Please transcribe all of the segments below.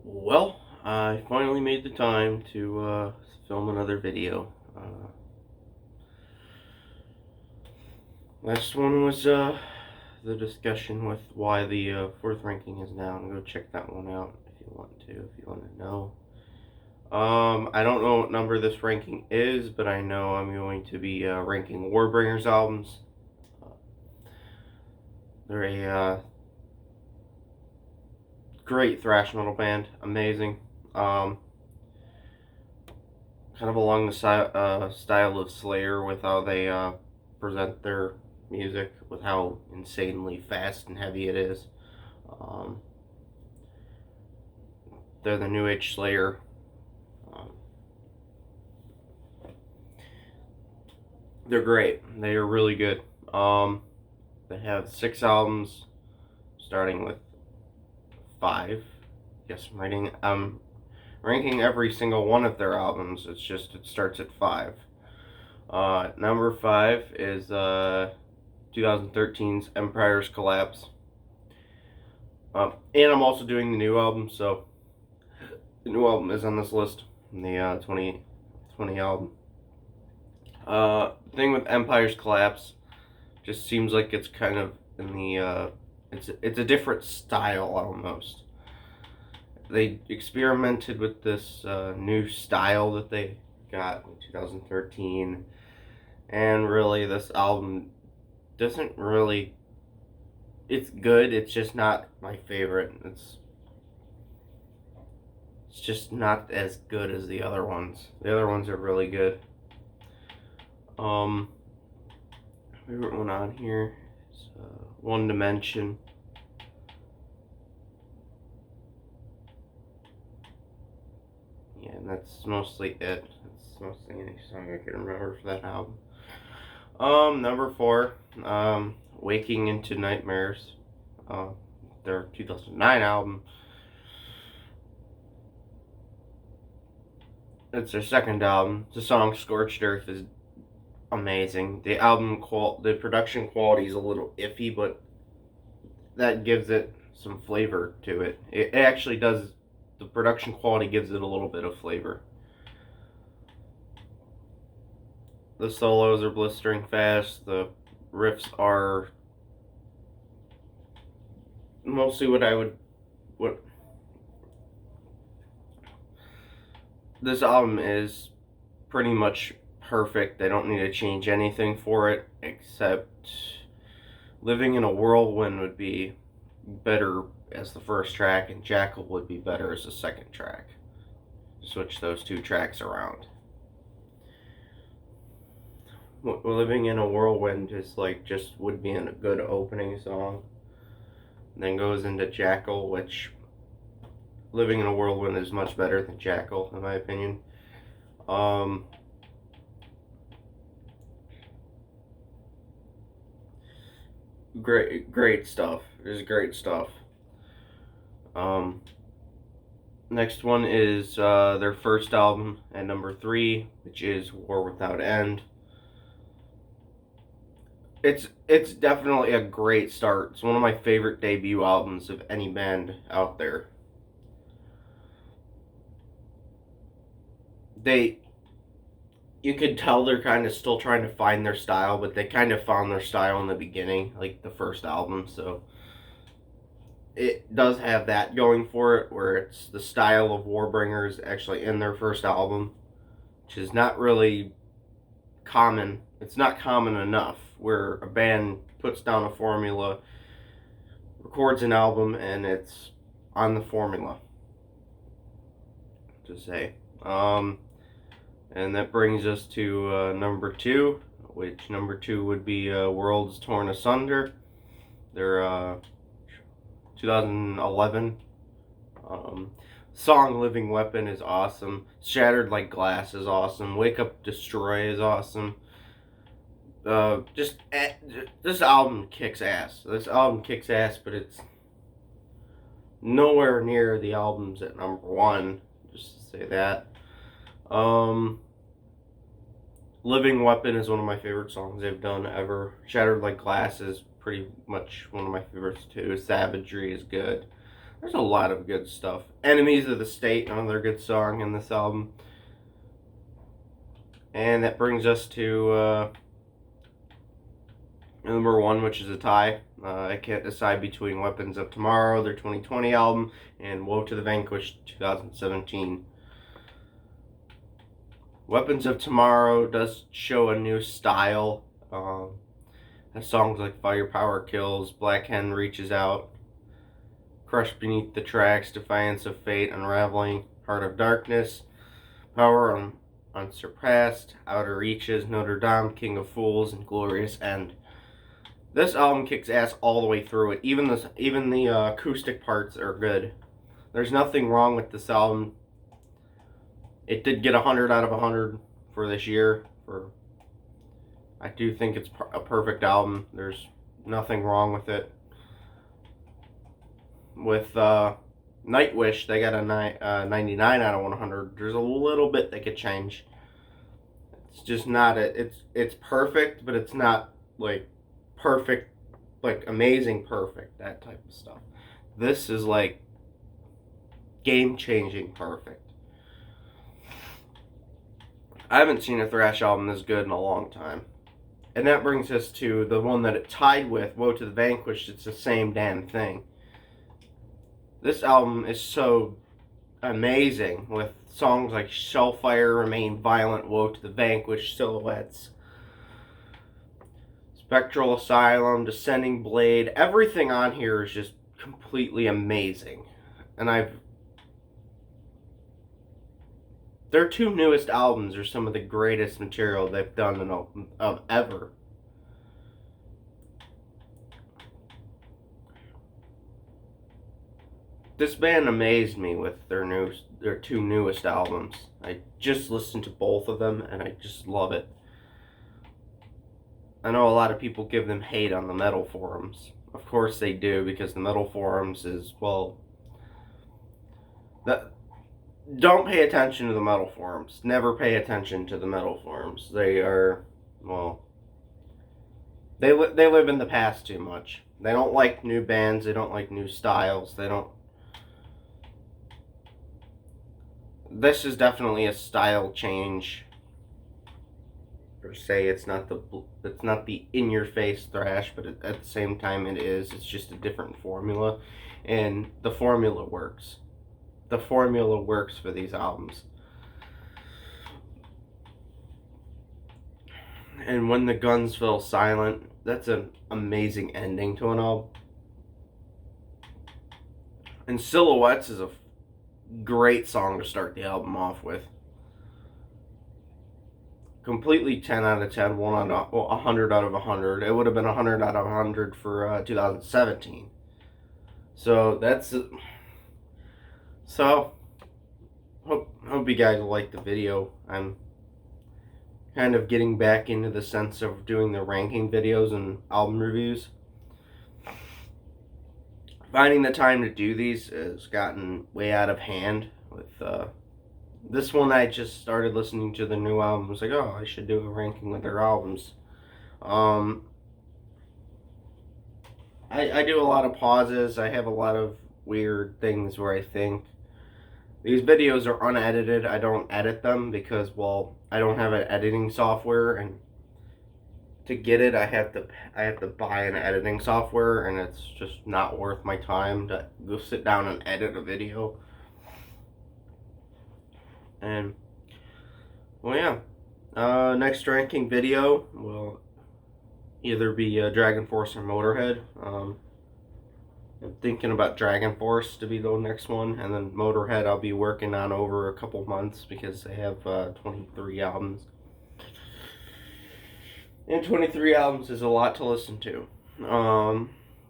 Well, I finally made the time to film another video. Last one was the discussion with why the fourth ranking is down. Go check that one out if you want to, if you want to know. I don't know what number this ranking is, but I know I'm going to be ranking Warbringer's albums. Uh, they're a great thrash metal band, amazing. Kind of along the style of Slayer with how they present their music, with how insanely fast and heavy it is. Um, they're the New Age Slayer. Um, they're great. They are really good. They have 6 albums, starting with 5. Yes, ranking every single one of their albums. It's just it starts at 5. Number 5 is 2013's Empire's Collapse. And I'm also doing the new album, so the new album is on this list, the 2020 album. Thing with Empire's Collapse just seems like it's kind of in the it's a different style almost. They experimented with this new style that they got in 2013, and really this album doesn't really, it's good, it's just not my favorite. It's just not as good as the other ones. The other ones are really good. Favorite one on here is One Dimension. Yeah, and that's mostly it. That's mostly any song I can remember for that album. Number 4, Waking into Nightmares. Their 2009 album. It's their second album. The song Scorched Earth is amazing. The production quality is a little iffy, but that gives it some flavor to it. It actually does. The production quality gives it a little bit of flavor. The solos are blistering fast. The riffs are mostly what this album is pretty much perfect. They don't need to change anything for it, except Living in a Whirlwind would be better as the first track, and Jackal would be better as the second track. Switch those 2 tracks around. Living in a Whirlwind is just would be in a good opening song. Then goes into Jackal, which Living in a Whirlwind is much better than Jackal, in my opinion. Great stuff. It's great stuff. Next one is their first album at number 3, which is War Without End. It's definitely a great start. It's one of my favorite debut albums of any band out there. You could tell they're kind of still trying to find their style, but they kind of found their style in the beginning, like the first album, so it does have that going for it, where it's the style of Warbringers actually in their first album, which is not really common. It's not common enough where a band puts down a formula, records an album, and it's on the formula, to say. And that brings us to number 2, which number 2 would be Worlds Torn Asunder. Their 2011 song Living Weapon is awesome. Shattered Like Glass is awesome. Wake Up Destroy is awesome. This album kicks ass. This album kicks ass, but it's nowhere near the albums at number 1. Just to say that. Living Weapon is one of my favorite songs they've done ever. Shattered Like Glass is pretty much one of my favorites too. Savagery is good. There's a lot of good stuff. Enemies of the State, another good song in this album. And that brings us to number 1, which is a tie. I can't decide between Weapons of Tomorrow, their 2020 album, and Woe to the Vanquished, 2017. Weapons of Tomorrow does show a new style. Has songs like Firepower Kills, Black Hen Reaches Out, Crushed Beneath the Tracks, Defiance of Fate, Unraveling, Heart of Darkness, Power Unsurpassed, Outer Reaches, Notre Dame, King of Fools, and Glorious End. This album kicks ass all the way through it. Even the acoustic parts are good. There's nothing wrong with this album. It did get 100 out of 100 for this year. I do think it's a perfect album. There's nothing wrong with it. With Nightwish, they got a 99 out of 100. There's a little bit they could change. It's just not it's perfect, but it's not like perfect, like amazing perfect, that type of stuff. This is like game-changing perfect. I haven't seen a thrash album this good in a long time. And that brings us to the one that it tied with, Woe to the Vanquished. It's the same damn thing. This album is so amazing, with songs like Shellfire, Remain Violent, Woe to the Vanquished, Silhouettes, Spectral Asylum, Descending Blade. Everything on here is just completely amazing. And their 2 newest albums are some of the greatest material they've done of ever. This band amazed me with their 2 newest albums. I just listened to both of them and I just love it. I know a lot of people give them hate on the metal forums. Of course they do, because the metal forums is, well, don't pay attention to the metal forums. Never pay attention to the metal forums. They are, well, they live in the past too much. They don't like new bands. They don't like new styles. This is definitely a style change. Per se, it's not the in-your-face thrash, but at the same time it is. It's just a different formula, and the formula works. The formula works for these albums. And When the Guns Fell Silent, that's an amazing ending to an album. And Silhouettes is a great song to start the album off with. Completely 10 out of 10, 100 out of 100. It would have been 100 out of 100 for 2017. So hope you guys like the video. I'm kind of getting back into the sense of doing the ranking videos and album reviews. Finding the time to do these has gotten way out of hand. With this one, I just started listening to the new album. I was like, oh, I should do a ranking with their albums. I do a lot of pauses. I have a lot of weird things where I think. These videos are unedited. I don't edit them because, well, I don't have an editing software, and to get it, I have to buy an editing software, and it's just not worth my time to go sit down and edit a video. And, well, yeah. Next ranking video will either be Dragon Force or Motorhead. I'm thinking about Dragon Force to be the next one, and then Motorhead I'll be working on over a couple months because they have 23 albums. And 23 albums is a lot to listen to.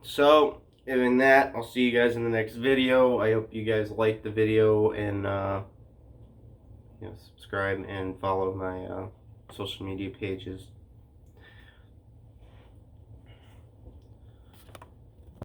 So, in that, I'll see you guys in the next video. I hope you guys like the video, and subscribe and follow my social media pages.